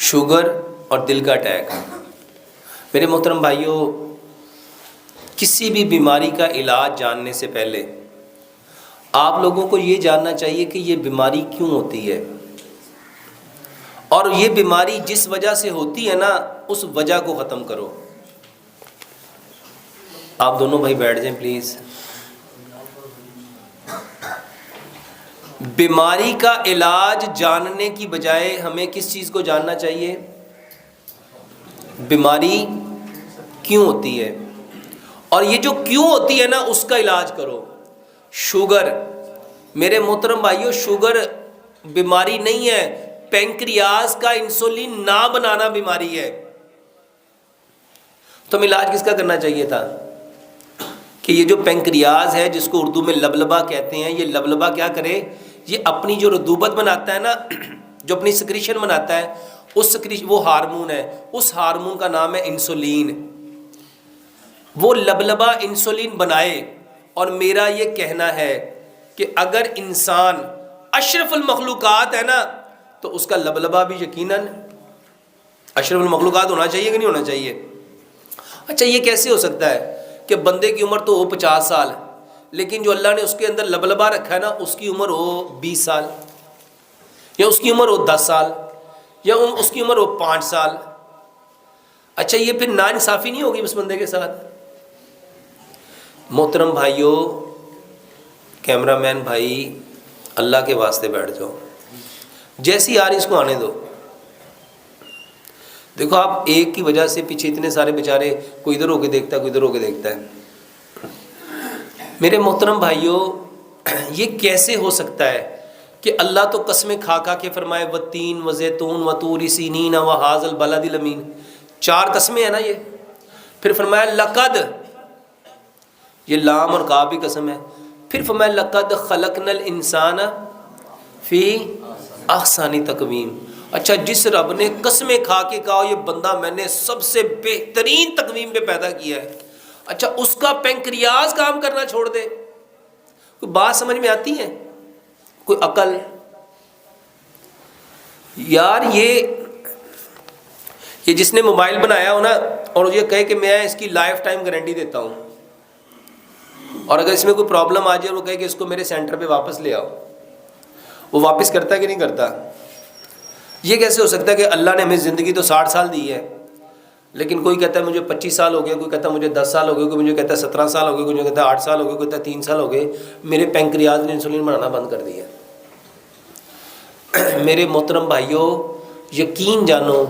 Sugar اور دل کا اٹیک۔ میرے محترم بھائیوں، کسی بھی بیماری کا علاج جاننے سے پہلے آپ لوگوں کو یہ جاننا چاہیے کہ یہ بیماری کیوں ہوتی ہے، اور یہ بیماری جس وجہ سے ہوتی ہے نا، اس وجہ کو ختم کرو۔ آپ دونوں بھائی بیٹھ جائیں پلیز۔ بیماری کا علاج جاننے کی بجائے ہمیں کس چیز کو جاننا چاہیے؟ بیماری کیوں ہوتی ہے، اور یہ جو کیوں ہوتی ہے نا، اس کا علاج کرو۔ شوگر، میرے محترم بھائیوں، شوگر بیماری نہیں ہے، پینکریاز کا انسولین نہ بنانا بیماری ہے۔ تو علاج کس کا کرنا چاہیے تھا کہ یہ جو پینکریاز ہے، جس کو اردو میں لبلبا کہتے ہیں، یہ لبلبا کیا کرے؟ یہ اپنی جو رطوبت بناتا ہے نا، جو اپنی سکریشن بناتا ہے، اس سکریشن، وہ ہارمون ہے، اس ہارمون کا نام ہے انسولین۔ وہ لبلبا انسولین بنائے۔ اور میرا یہ کہنا ہے کہ اگر انسان اشرف المخلوقات ہے نا، تو اس کا لبلبا بھی یقیناً اشرف المخلوقات ہونا چاہیے کہ نہیں ہونا چاہیے؟ اچھا، یہ کیسے ہو سکتا ہے کہ بندے کی عمر تو ہو 50 سال، لیکن جو اللہ نے اس کے اندر لبلبا رکھا ہے نا، اس کی عمر ہو 20 سال، یا اس کی عمر ہو 10 سال، یا اس کی عمر ہو 5 سال؟ اچھا، یہ پھر ناانصافی نہیں ہوگی اس بندے کے ساتھ؟ محترم بھائیوں، کیمرہ مین بھائی، اللہ کے واسطے بیٹھ جاؤ، جیسی آ رہی اس کو آنے دو۔ دیکھو، آپ ایک کی وجہ سے پیچھے اتنے سارے بیچارے، کوئی ادھر ہو کے دیکھتا ہے، کوئی ادھر ہو کے دیکھتا ہے۔ میرے محترم بھائیوں، یہ کیسے ہو سکتا ہے کہ اللہ تو قسمیں کھا کھا کے فرمائے والتین وزیتون وطور سینین وہذا البلد الامین، 4 قسمیں ہیں نا یہ، پھر فرمایا لقد، یہ لام اور کاف بھی قسم ہے، پھر فرمایا لقد خلقنا الانسان فی احسن تقویم۔ اچھا، جس رب نے قسمیں کھا کے کہا یہ بندہ میں نے سب سے بہترین تقویم پہ پیدا کیا ہے، اچھا اس کا پینکریاز کام کرنا چھوڑ دے؟ کوئی بات سمجھ میں آتی ہے؟ کوئی عقل؟ یار، یہ جس نے موبائل بنایا ہو نا، اور یہ کہے کہ میں اس کی لائف ٹائم گارنٹی دیتا ہوں، اور اگر اس میں کوئی پرابلم آ جائے اور وہ کہے کہ اس کو میرے سینٹر پہ واپس لے آؤ، وہ واپس کرتا ہے کہ نہیں کرتا؟ یہ کیسے ہو سکتا ہے کہ اللہ نے ہمیں زندگی تو 60 سال دی ہے، لیکن کوئی کہتا ہے مجھے 25 سال ہو گئے، کوئی کہتا ہے مجھے 10 سال ہو گئے، کوئی مجھے کہتا ہے 17 سال ہو گئے، کوئی مجھے کہتا ہے 8 سال ہو گئے، کوئی کہتا ہے 3 سال ہو گئے، میرے پینکریاز نے انسولین بنانا بند کر دیا۔ میرے محترم بھائیوں، یقین جانو،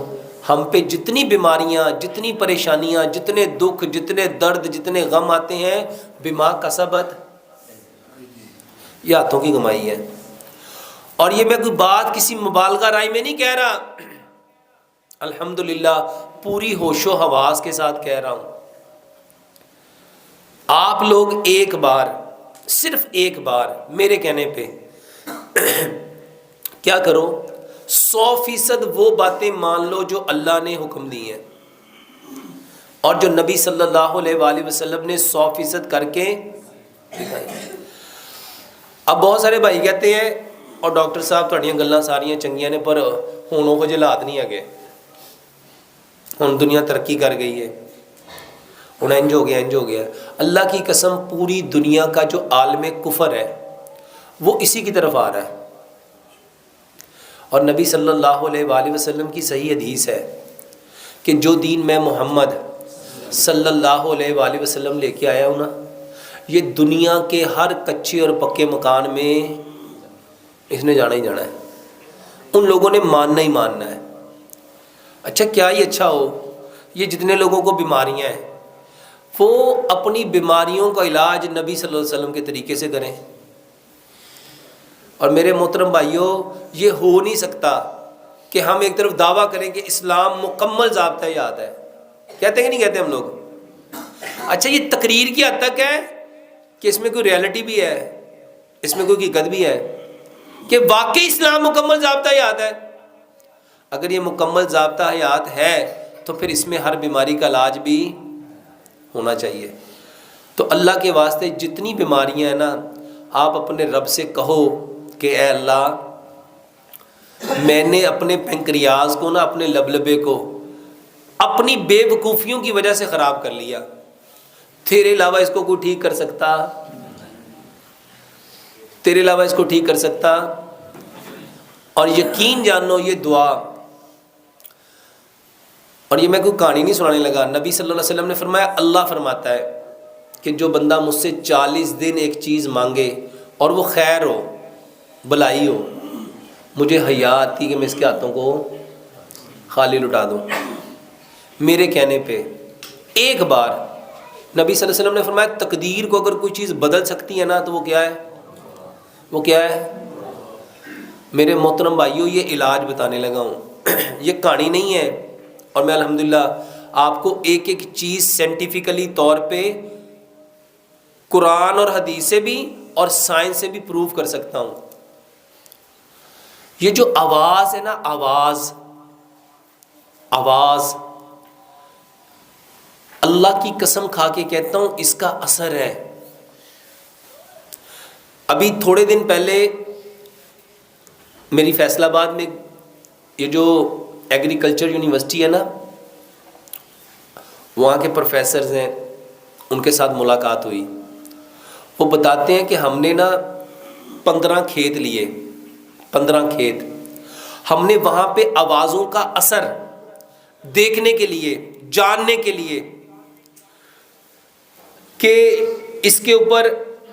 ہم پہ جتنی بیماریاں، جتنی پریشانیاں، جتنے دکھ، جتنے درد، جتنے غم آتے ہیں، بما کسبت، یہ ہاتھوں کی کمائی ہے۔ اور یہ میں کوئی بات کسی مبالغہ رائے میں نہیں کہہ رہا، الحمدللہ پوری ہوش و حواس کے ساتھ کہہ رہا ہوں۔ آپ لوگ ایک بار، صرف ایک بار میرے کہنے پہ کیا کرو، 100% وہ باتیں مان لو جو اللہ نے حکم دی ہیں، اور جو نبی صلی اللہ علیہ وآلہ وسلم نے 100% کر کے دکھائی۔ اب بہت سارے بھائی کہتے ہیں، اور ڈاکٹر صاحب تھوڑیاں گلاں ساریاں چنگیاں نے، پر ہن وہ حالات نہیں ہے، ہن دنیا ترقی کر گئی ہے، ہن انج ہو گیا، انج ہو گیا۔ اللہ کی قسم، پوری دنیا کا جو عالم کفر ہے وہ اسی کی طرف آ رہا ہے، اور نبی صلی اللہ علیہ وآلہ وسلم کی صحیح حدیث ہے کہ جو دین میں محمد صلی اللہ علیہ وآلہ وسلم لے کے آیا ہوں نا، یہ دنیا کے ہر کچے اور پکے مکان میں اس نے جانا ہی جانا ہے، ان لوگوں نے ماننا ہی ماننا ہے۔ اچھا، کیا ہی اچھا ہو، یہ جتنے لوگوں کو بیماریاں ہیں، وہ اپنی بیماریوں کا علاج نبی صلی اللہ علیہ وسلم کے طریقے سے کریں۔ اور میرے محترم بھائیوں، یہ ہو نہیں سکتا کہ ہم ایک طرف دعویٰ کریں کہ اسلام مکمل ضابطہ یاد ہے، کہتے ہیں کہ نہیں کہتے ہم لوگ؟ اچھا، یہ تقریر کی حد تک ہے کہ اس میں کوئی ریالٹی بھی ہے، اس میں کوئی حقیقت بھی ہے کہ واقعی اسلام مکمل ضابطہ حیات ہے؟ اگر یہ مکمل ضابطہ حیات ہے تو پھر اس میں ہر بیماری کا علاج بھی ہونا چاہیے۔ تو اللہ کے واسطے جتنی بیماریاں ہیں نا، آپ اپنے رب سے کہو کہ اے اللہ، میں نے اپنے پنکریاز کو نا، اپنے لبلبے کو اپنی بے وقوفیوں کی وجہ سے خراب کر لیا، تیرے علاوہ اس کو کوئی ٹھیک کر سکتا؟ تیرے علاوہ اس کو ٹھیک کر سکتا؟ اور یقین جانو یہ دعا، اور یہ میں کوئی کہانی نہیں سنانے لگا، نبی صلی اللہ علیہ وسلم نے فرمایا، اللہ فرماتا ہے کہ جو بندہ مجھ سے 40 دن ایک چیز مانگے اور وہ خیر ہو، بلائی ہو، مجھے حیا آتی کہ میں اس کے ہاتھوں کو خالی لٹا دوں، میرے کہنے پہ ایک بار نبی صلی اللہ علیہ وسلم نے فرمایا تقدیر کو اگر کوئی چیز بدل سکتی ہے نا تو وہ کیا ہے؟ وہ کیا ہے؟ میرے محترم بھائیوں، یہ علاج بتانے لگا ہوں، یہ کہانی نہیں ہے، اور میں الحمدللہ آپ کو ایک ایک چیز سائنٹیفکلی طور پہ قرآن اور حدیث سے بھی اور سائنس سے بھی پروف کر سکتا ہوں۔ یہ جو آواز ہے نا، آواز اللہ کی قسم کھا کے کہتا ہوں اس کا اثر ہے۔ ابھی تھوڑے دن پہلے میری فیصل آباد میں یہ جو ایگریکلچر یونیورسٹی ہے نا، وہاں کے پروفیسرز ہیں، ان کے ساتھ ملاقات ہوئی۔ وہ بتاتے ہیں کہ ہم نے نا 15 کھیت لیے، 15 کھیت، ہم نے وہاں پہ آوازوں کا اثر دیکھنے کے لیے، جاننے کے لیے کہ اس کے اوپر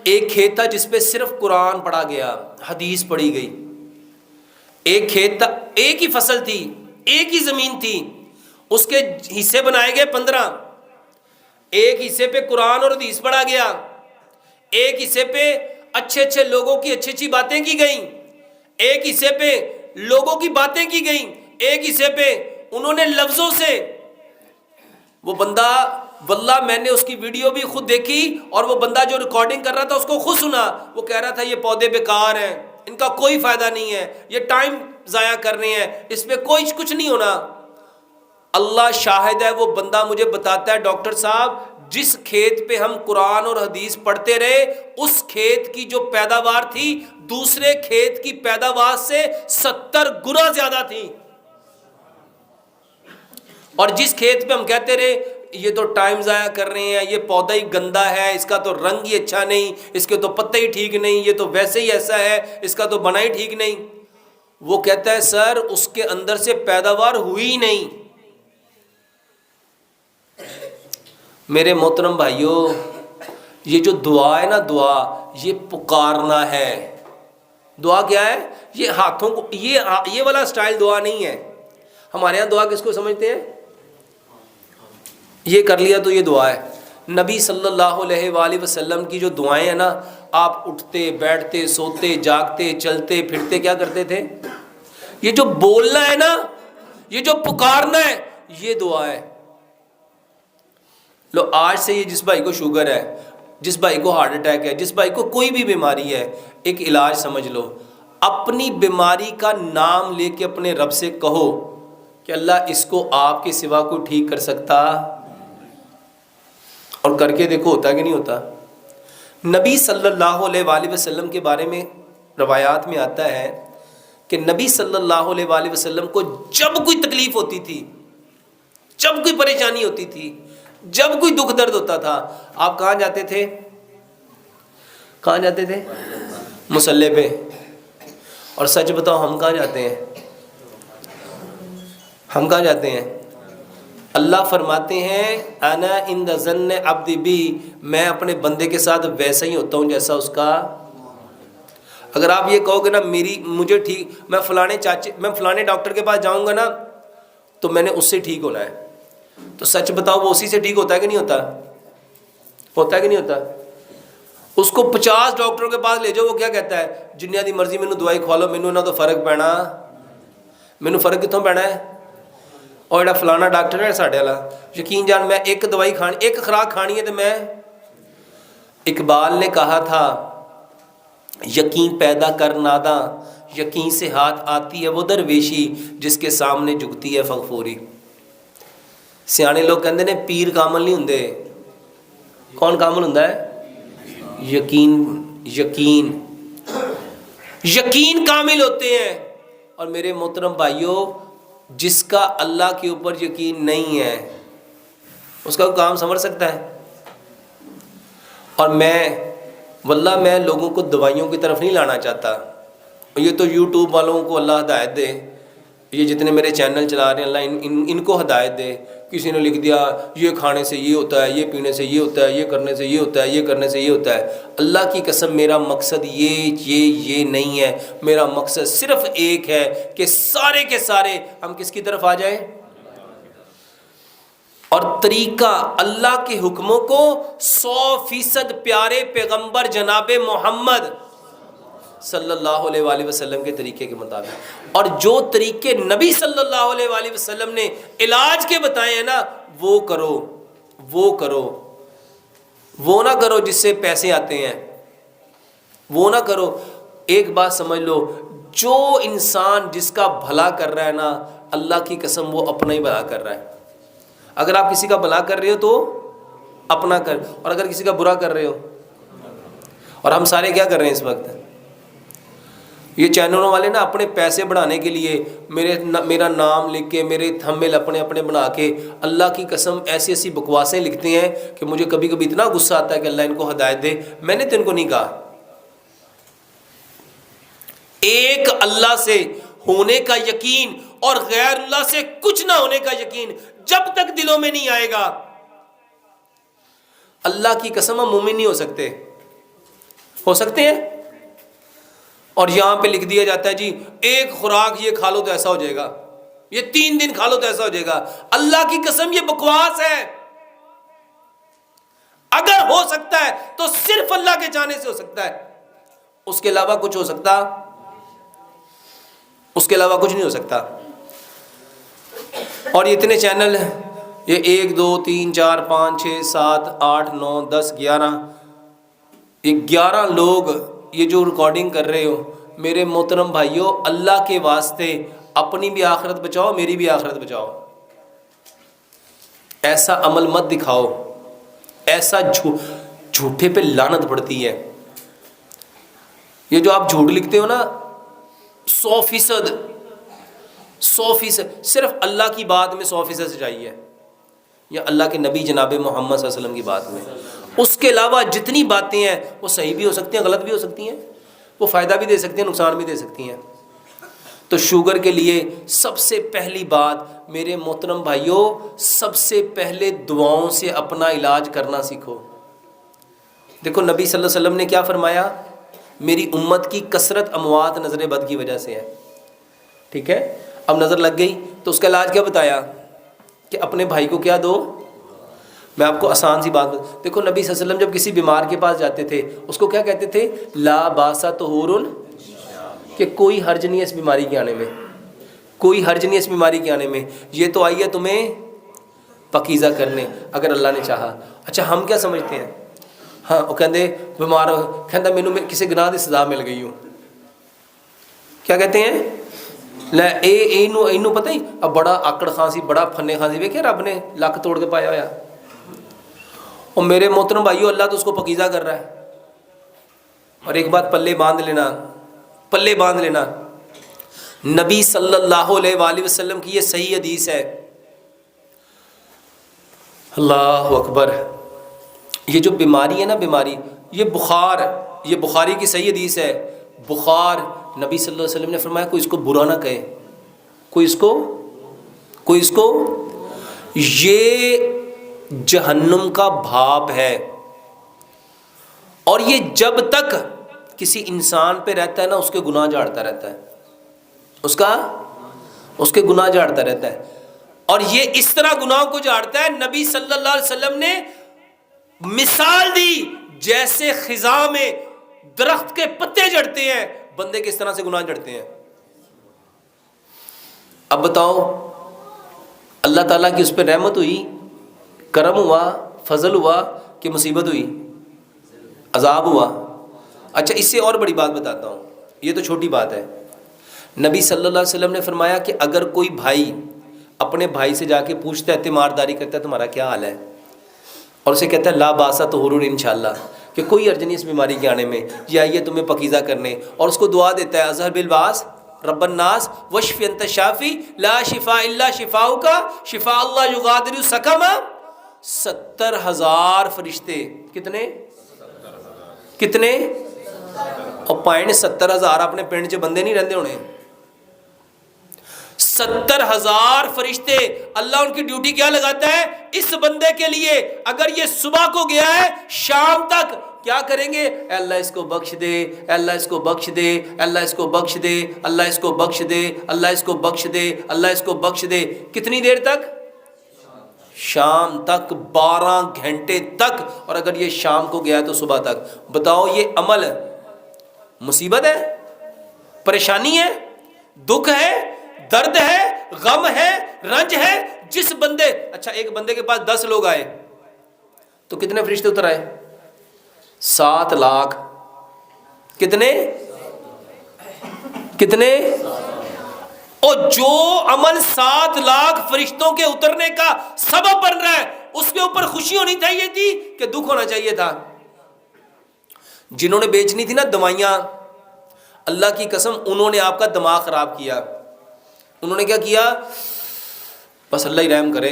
ایک کھیت تھا جس پہ صرف قرآن پڑھا گیا، حدیث پڑھی گئی، ایک کھیت تھا، ایک ہی فصل تھی، ایک ہی زمین تھی، اس کے حصے بنائے گئے 15، ایک حصے پہ قرآن اور حدیث پڑھا گیا، ایک حصے پہ اچھے اچھے لوگوں کی اچھی اچھی باتیں کی گئیں، ایک حصے پہ لوگوں کی باتیں کی گئیں، ایک حصے پہ انہوں نے لفظوں سے، وہ بندہ واللہ میں نے اس کی ویڈیو بھی خود دیکھی، اور وہ بندہ جو ریکارڈنگ کر رہا تھا اس کو خود سنا، وہ کہہ رہا تھا یہ پودے بیکار ہیں، ان کا کوئی فائدہ نہیں ہے، یہ ٹائم ضائع کر رہے ہیں، اس پہ کوئی کچھ نہیں ہونا۔ اللہ شاہد ہے، وہ بندہ مجھے بتاتا ہے ڈاکٹر صاحب جس کھیت پہ ہم قرآن اور حدیث پڑھتے رہے، اس کھیت کی جو پیداوار تھی دوسرے کھیت کی پیداوار سے 70 گنا زیادہ تھی، اور جس کھیت پہ ہم کہتے رہے یہ تو ٹائم ضائع کر رہے ہیں، یہ پودا ہی گندا ہے، اس کا تو رنگ ہی اچھا نہیں، اس کے تو پتے ہی ٹھیک نہیں، یہ تو ویسے ہی ایسا ہے، اس کا تو بنا ہی ٹھیک نہیں، وہ کہتا ہے سر اس کے اندر سے پیداوار ہوئی ہی نہیں۔ میرے محترم بھائیوں، یہ جو دعا ہے نا، دعا یہ پکارنا ہے۔ دعا کیا ہے؟ یہ ہاتھوں کو، یہ والا سٹائل دعا نہیں ہے۔ ہمارے ہاں دعا کس کو سمجھتے ہیں؟ یہ کر لیا تو یہ دعا ہے۔ نبی صلی اللہ علیہ وآلہ وسلم کی جو دعائیں ہیں نا، آپ اٹھتے بیٹھتے سوتے جاگتے چلتے پھرتے کیا کرتے تھے؟ یہ جو بولنا ہے نا، یہ جو پکارنا ہے، یہ دعا ہے۔ لو آج سے یہ جس بھائی کو شوگر ہے، جس بھائی کو ہارٹ اٹیک ہے، جس بھائی کو کوئی بھی بیماری ہے، ایک علاج سمجھ لو، اپنی بیماری کا نام لے کے اپنے رب سے کہو کہ اللہ اس کو آپ کے سوا کوئی ٹھیک کر سکتا؟ اور کر کے دیکھو ہوتا کہ نہیں ہوتا۔ نبی صلی اللہ علیہ وآلہ وسلم کے بارے میں روایات میں آتا ہے کہ نبی صلی اللہ علیہ وآلہ وسلم کو جب کوئی تکلیف ہوتی تھی، جب کوئی پریشانی ہوتی تھی، جب کوئی دکھ درد ہوتا تھا، آپ کہاں جاتے تھے؟ کہاں جاتے تھے؟ مصلی پہ۔ اور سچ بتاؤ ہم کہاں جاتے ہیں؟ ہم کہاں جاتے ہیں؟ اللہ فرماتے ہیں انا عند ظن عبدی بی، میں اپنے بندے کے ساتھ ویسا ہی ہوتا ہوں جیسا اس کا۔ اگر آپ یہ کہو گے نا مجھے ٹھیک، میں فلانے ڈاکٹر کے پاس جاؤں گا نا تو میں نے اس سے ٹھیک ہونا ہے، تو سچ بتاؤ وہ اسی سے ٹھیک ہوتا ہے کہ نہیں ہوتا؟ ہوتا ہے کہ نہیں ہوتا؟ اس کو 50 ڈاکٹروں کے پاس لے جاؤ، وہ کیا کہتا ہے؟ جنیا دی مرضی مینوں دوائی کھوا لو، مینوں نہ تو فرق پینا، مینوں فرق کتوں پینا ہے؟ اور جڑا فلانا ڈاکٹر ہے ساڈے والا، یقین جان میں ایک دوائی کھانی، ایک خوراک کھانی ہے تو میں، اقبال نے کہا تھا یقین پیدا کر ناداں، یقین سے ہاتھ آتی ہے وہ درویشی جس کے سامنے جھکتی ہے فغفوری۔ سیانے لوگ کہندے نے پیر کامل نہیں ہوندے، کون کامل ہوندا ہے؟ یقین کامل ہوتے ہیں۔ اور میرے محترم بھائیوں جس کا اللہ کے اوپر یقین نہیں ہے اس کا کام سنور سکتا ہے؟ اور واللہ میں لوگوں کو دوائیوں کی طرف نہیں لانا چاہتا. یہ تو یوٹیوب والوں کو اللہ ہدایت دے، یہ جتنے میرے چینل چلا رہے ہیں اللہ ان کو ہدایت دے. کسی نے لکھ دیا یہ کھانے سے یہ ہوتا ہے، یہ پینے سے یہ ہوتا ہے، یہ کرنے سے یہ ہوتا ہے، یہ کرنے سے یہ ہوتا ہے. اللہ کی قسم میرا مقصد یہ نہیں ہے. میرا مقصد صرف ایک ہے کہ سارے کے سارے ہم کس کی طرف آ جائیں، اور طریقہ اللہ کے حکموں کو 100% پیارے پیغمبر جناب محمد صلی اللہ علیہ وآلہ وسلم کے طریقے کے مطابق، اور جو طریقے نبی صلی اللہ علیہ وآلہ وسلم نے علاج کے بتائے ہیں نا وہ کرو. وہ نہ کرو جس سے پیسے آتے ہیں، وہ نہ کرو. ایک بات سمجھ لو، جو انسان جس کا بھلا کر رہا ہے نا اللہ کی قسم وہ اپنا ہی بھلا کر رہا ہے. اگر آپ کسی کا بھلا کر رہے ہو تو اپنا کر، اور اگر کسی کا برا کر رہے ہو. اور ہم سارے کیا کر رہے ہیں اس وقت؟ یہ چینلوں والے نا اپنے پیسے بڑھانے کے لیے میرا نام لکھ کے، میرے تھمبنیل اپنے بنا کے اللہ کی قسم ایسی بکواسیں لکھتے ہیں کہ مجھے کبھی کبھی اتنا غصہ آتا ہے کہ اللہ ان کو ہدایت دے. میں نے تو ان کو نہیں کہا. ایک اللہ سے ہونے کا یقین اور غیر اللہ سے کچھ نہ ہونے کا یقین جب تک دلوں میں نہیں آئے گا اللہ کی قسم ہم مومن نہیں ہو سکتے. ہو سکتے ہیں؟ اور یہاں پہ لکھ دیا جاتا ہے جی ایک خوراک یہ کھا لو تو ایسا ہو جائے گا، یہ 3 دن کھا لو تو ایسا ہو جائے گا. اللہ کی قسم یہ بکواس ہے. اگر ہو سکتا ہے تو صرف اللہ کے چاہنے سے ہو سکتا ہے، اس کے علاوہ کچھ ہو سکتا، اس کے علاوہ کچھ نہیں ہو سکتا. اور یہ اتنے چینل ہیں، یہ 1 2 3 4 5 6 7 8 9 10 11، یہ 11 لوگ یہ جو ریکارڈنگ کر رہے ہو میرے محترم بھائیوں اللہ کے واسطے اپنی بھی آخرت بچاؤ، میری بھی آخرت بچاؤ. ایسا عمل مت دکھاؤ، ایسا جھوٹے پہ لعنت پڑتی ہے. یہ جو آپ جھوٹ لکھتے ہو نا 100% صرف اللہ کی بات میں 100% سچائی ہے، یا اللہ کے نبی جناب محمد صلی اللہ علیہ وسلم کی بات میں. اس کے علاوہ جتنی باتیں ہیں وہ صحیح بھی ہو سکتی ہیں، غلط بھی ہو سکتی ہیں، وہ فائدہ بھی دے سکتی ہیں، نقصان بھی دے سکتی ہیں. تو شوگر کے لیے سب سے پہلی بات میرے محترم بھائیوں، سب سے پہلے دعاؤں سے اپنا علاج کرنا سیکھو. دیکھو نبی صلی اللہ علیہ وسلم نے کیا فرمایا، میری امت کی کثرت اموات نظر بد کی وجہ سے ہے. ٹھیک ہے، اب نظر لگ گئی تو اس کا علاج کیا بتایا کہ اپنے بھائی کو کیا دو. میں آپ کو آسان سی بات دیکھو نبی صلی اللہ علیہ وسلم جب کسی بیمار کے پاس جاتے تھے اس کو کیا کہتے تھے، لا باسا طہور، کہ کوئی حرج نہیں ہے اس بیماری کے آنے میں، کوئی حرج نہیں ہے اس بیماری کے آنے میں، یہ تو آئی ہے تمہیں پاکیزہ کرنے اگر اللہ نے چاہا. اچھا ہم کیا سمجھتے ہیں، ہاں وہ کہتے بیمار کہتا مینوں کسی گناہ کی سزا مل گئی ہوں. کیا کہتے ہیں، لے اینو پتہ ہی اب بڑا آکڑ خاصی، بڑا پھنے خاصی، ویکھے رب نے لک توڑ کے پایا ہوا. اور میرے محترم بھائیو اللہ تو اس کو پاکیزہ کر رہا ہے. اور ایک بات پلے باندھ لینا، نبی صلی اللہ علیہ وآلہ وسلم کی یہ صحیح حدیث ہے. اللہ اکبر. یہ جو بیماری ہے نا، بیماری یہ بخار، یہ بخاری کی صحیح حدیث ہے. بخار نبی صلی اللہ علیہ وسلم نے فرمایا کوئی اس کو برا نہ کہے، کوئی اس کو یہ جہنم کا بھاپ ہے. اور یہ جب تک کسی انسان پہ رہتا ہے نا اس کے گناہ جھاڑتا رہتا ہے، اس کے گناہ جھاڑتا رہتا ہے. اور یہ اس طرح گناہوں کو جھاڑتا ہے، نبی صلی اللہ علیہ وسلم نے مثال دی جیسے خزاں میں درخت کے پتے جھڑتے ہیں، بندے کس طرح سے گناہ جھڑتے ہیں. اب بتاؤ اللہ تعالیٰ کی اس پہ رحمت ہوئی، کرم ہوا، فضل ہوا کہ مصیبت ہوئی، عذاب ہوا. اچھا اس سے اور بڑی بات بتاتا ہوں، یہ تو چھوٹی بات ہے. نبی صلی اللہ علیہ وسلم نے فرمایا کہ اگر کوئی بھائی اپنے بھائی سے جا کے پوچھتا ہے، تیمارداری کرتا ہے تمہارا کیا حال ہے، اور اسے کہتا ہے لا باسا طہور انشاءاللہ، کہ کوئی حرج نہیں اس بیماری کے آنے میں، یہ آئیے تمہیں پاکیزہ کرنے، اور اس کو دعا دیتا ہے اظہر بالباس رب الناس واشف انت شافی لا شفاء الا شفاؤک شفاء اللہ یغادر سقما. 70,000 فرشتے. کتنے اور 70,000 اپنے پنڈ چ بندے نہیں رہندے ہونے. 70,000 فرشتے. اللہ ان کی ڈیوٹی کیا لگاتا ہے اس بندے کے لیے؟ اگر یہ صبح کو گیا ہے شام تک کیا کریں گے؟ اے اللہ اس کو بخش دے، اے اللہ اس کو بخش دے، اے اللہ اس کو بخش دے، اللہ اس کو بخش دے، اللہ اس کو بخش دے، اللہ اس کو بخش دے. کتنی دیر تک؟ شام تک، 12 گھنٹے تک. اور اگر یہ شام کو گیا ہے تو صبح تک. بتاؤ یہ عمل مصیبت ہے، پریشانی ہے، دکھ ہے، درد ہے، غم ہے، رنج ہے. جس بندے، اچھا ایک بندے کے پاس 10 لوگ آئے تو کتنے فرشتے اتر آئے؟ 7 لاکھ. کتنے؟ اور جو عمل 7 لاکھ فرشتوں کے اترنے کا سبب بن رہا ہے اس کے اوپر خوشی ہونی چاہیے تھی کہ دکھ ہونا چاہیے تھا؟ جنہوں نے بیچنی تھی نا دوائیاں، اللہ کی قسم انہوں نے آپ کا دماغ خراب کیا. انہوں نے کیا کیا؟ بس اللہ ہی رحم کرے،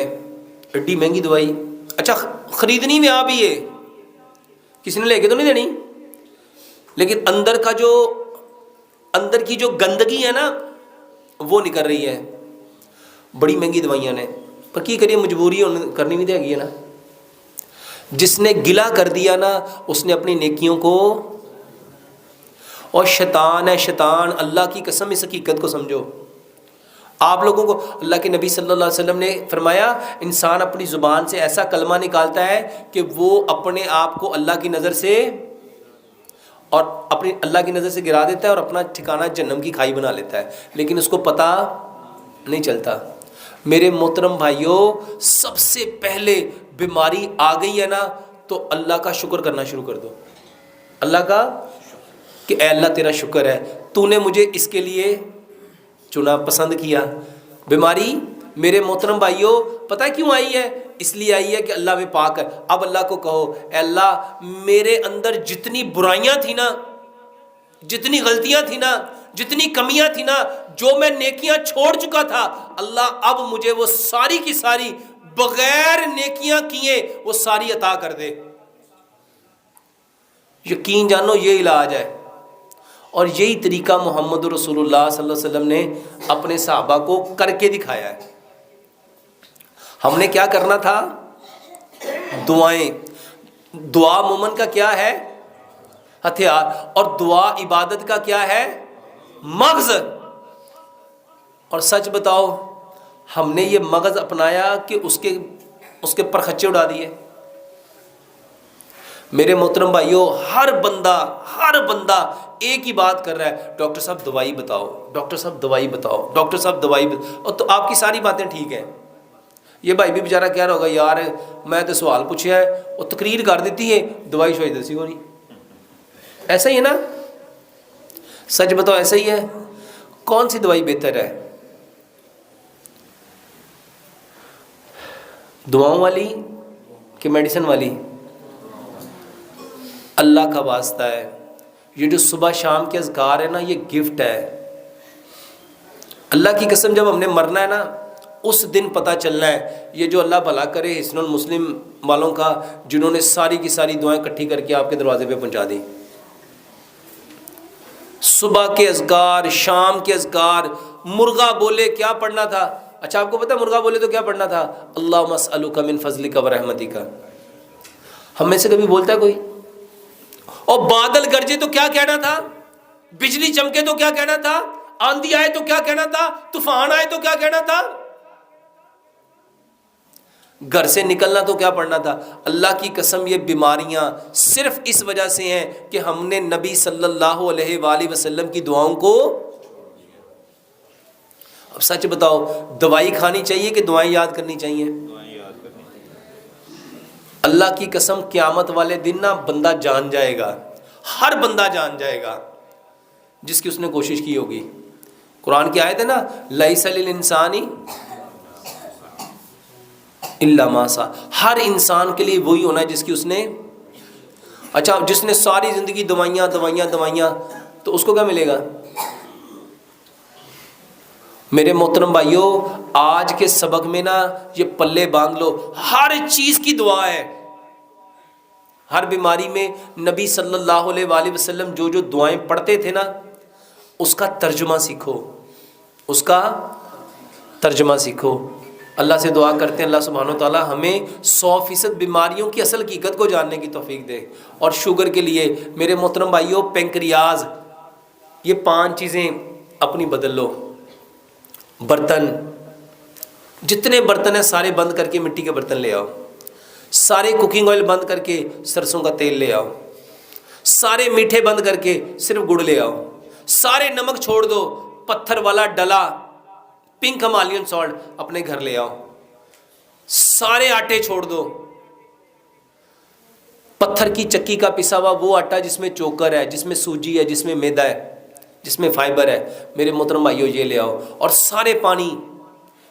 ایڈی مہنگی دوائی، اچھا خریدنی میں آپ ہی ہے، کسی نے لے کے تو نہیں دینی، لیکن اندر کی جو گندگی ہے نا وہ نکل رہی ہے. بڑی مہنگی دوائیاں نے، پر کی کریے مجبوری کرنی بھی دے گی نا. جس نے گلا کر دیا نا اس نے اپنی نیکیوں کو، اور شیطان ہے شیطان. اللہ کی قسم اس حقیقت کو سمجھو. آپ لوگوں کو اللہ کے نبی صلی اللہ علیہ وسلم نے فرمایا انسان اپنی زبان سے ایسا کلمہ نکالتا ہے کہ وہ اپنے آپ کو اللہ کی نظر سے اور اپنی اللہ کی نظر سے گرا دیتا ہے اور اپنا ٹھکانہ جہنم کی کھائی بنا لیتا ہے، لیکن اس کو پتہ نہیں چلتا. میرے محترم بھائیوں، سب سے پہلے بیماری آ گئی ہے نا تو اللہ کا شکر کرنا شروع کر دو. اللہ کا کہ اے اللہ تیرا شکر ہے، تو نے مجھے اس کے لیے چنا، پسند کیا. بیماری میرے محترم بھائیوں پتہ کیوں آئی ہے؟ اس لیے آئی ہے کہ اللہ میں پاک ہے. اب اللہ کو کہو اے اللہ میرے اندر جتنی برائیاں تھیں نا، جتنی غلطیاں تھیں نا، جتنی کمیاں تھیں نا، جو میں نیکیاں چھوڑ چکا تھا، اللہ اب مجھے وہ ساری کی ساری بغیر نیکیاں کیے وہ ساری عطا کر دے. یقین جانو یہ علاج ہے. اور یہی طریقہ محمد رسول اللہ صلی اللہ علیہ وسلم نے اپنے صحابہ کو کر کے دکھایا ہے. ہم نے کیا کرنا تھا؟ دعائیں. دعا مومن کا کیا ہے؟ ہتھیار. اور دعا عبادت کا کیا ہے؟ مغز. اور سچ بتاؤ ہم نے یہ مغز اپنایا کہ اس کے پرخچے اڑا دیے؟ میرے محترم بھائیوں ہر بندہ ایک ہی بات کر رہا ہے، ڈاکٹر صاحب دوائی بتاؤ، ڈاکٹر صاحب دوائی بتاؤ، ڈاکٹر صاحب دوائی بتاؤ. اور تو آپ کی ساری باتیں ٹھیک ہیں. یہ بھائی بھی بیچارہ کہہ رہا ہوگا یار میں تو سوال پوچھا ہے اور تقریر کر دیتی ہے، دوائی شوائی دسی ہو نہیں. ایسا ہی ہے نا؟ سچ بتاؤ ایسا ہی ہے. کون سی دوائی بہتر ہے؟ دعاؤں والی کہ میڈیسن والی؟ اللہ کا واسطہ ہے یہ جو صبح شام کے اذکار ہے نا یہ گفٹ ہے. اللہ کی قسم جب ہم نے مرنا ہے نا اس دن پتہ چلنا ہے. یہ جو اللہ بھلا کرے حسن المسلم والوں کا جنہوں نے ساری کی ساری دعائیں اکٹھی کر کے آپ کے دروازے پہ پہنچا دی. صبح کے اذکار، شام کے اذکار. مرغا بولے کیا پڑھنا تھا؟ اچھا آپ کو پتہ مرغا بولے تو کیا پڑھنا تھا؟ اللہم اسألک من فضلک و رحمتک. ہم میں سے کبھی بولتا ہے کوئی؟ اور بادل گرجے تو کیا کہنا تھا؟ بجلی چمکے تو کیا کہنا تھا؟ آندھی آئے تو کیا کہنا تھا؟ طوفان آئے تو کیا کہنا تھا؟ گھر سے نکلنا تو کیا پڑھنا تھا؟ اللہ کی قسم یہ بیماریاں صرف اس وجہ سے ہیں کہ ہم نے نبی صلی اللہ علیہ وآلہ وسلم کی دعاؤں کو. اب سچ بتاؤ دوائی کھانی چاہیے کہ دعائیں یاد کرنی چاہیے؟ اللہ کی قسم قیامت والے دن نا بندہ جان جائے گا، ہر بندہ جان جائے گا جس کی اس نے کوشش کی ہوگی. قرآن کی آیت ہے نا لیس للانسان الا ما سعی. ہر انسان کے لیے وہی ہونا ہے جس کی اس نے. اچھا جس نے ساری زندگی دوائیاں تو اس کو کیا ملے گا؟ میرے محترم بھائیوں، آج کے سبق میں نا یہ پلے باندھ لو، ہر چیز کی دعا ہے۔ ہر بیماری میں نبی صلی اللہ علیہ وآلہ وسلم جو جو دعائیں پڑھتے تھے نا، اس کا ترجمہ سیکھو، اس کا ترجمہ سیکھو۔ اللہ سے دعا کرتے ہیں اللہ سبحانہ و تعالی ہمیں 100% بیماریوں کی اصل حقیقت کو جاننے کی توفیق دے۔ اور شوگر کے لیے میرے محترم بھائیوں، پینکریاز، یہ 5 چیزیں اپنی بدل لو۔ برتن، جتنے برتن ہیں سارے بند کر کے مٹی کے برتن لے آؤ، سارے کوکنگ آئل بند کر کے سرسوں کا تیل لے آؤ، سارے میٹھے بند کر کے صرف گڑ لے آؤ، سارے نمک چھوڑ دو، پتھر والا ڈلا پنک ہمالین سالٹ اپنے گھر لے آؤ، سارے آٹے چھوڑ دو، پتھر کی چکی کا پسا ہوا وہ آٹا جس میں چوکر ہے، جس میں سوجی ہے، جس میں میدا ہے، جس میں فائبر ہے، میرے محترم بھائیو یہ لے آؤ۔ اور سارے پانی،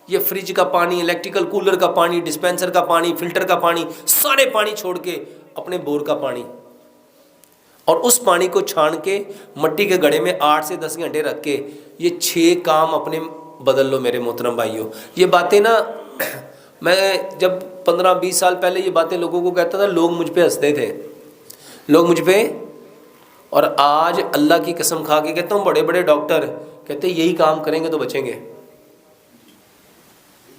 یہ فریج کا پانی، الیکٹریکل کولر کا پانی، ڈسپینسر کا پانی، فلٹر کا پانی، سارے پانی چھوڑ کے اپنے بور کا پانی، اور اس پانی کو چھان کے مٹی کے گڑھے میں 8 سے 10 گھنٹے رکھ کے یہ 6 کام اپنے بدل لو میرے محترم بھائیوں۔ یہ باتیں نا میں جب 15-20 سال پہلے یہ باتیں لوگوں کو کہتا تھا، لوگ مجھ پہ ہنستے تھے، لوگ مجھ پہ، اور آج اللہ کی قسم کھا کے کہتا ہوں بڑے بڑے ڈاکٹر کہتے ہیں یہی کام کریں گے تو بچیں گے۔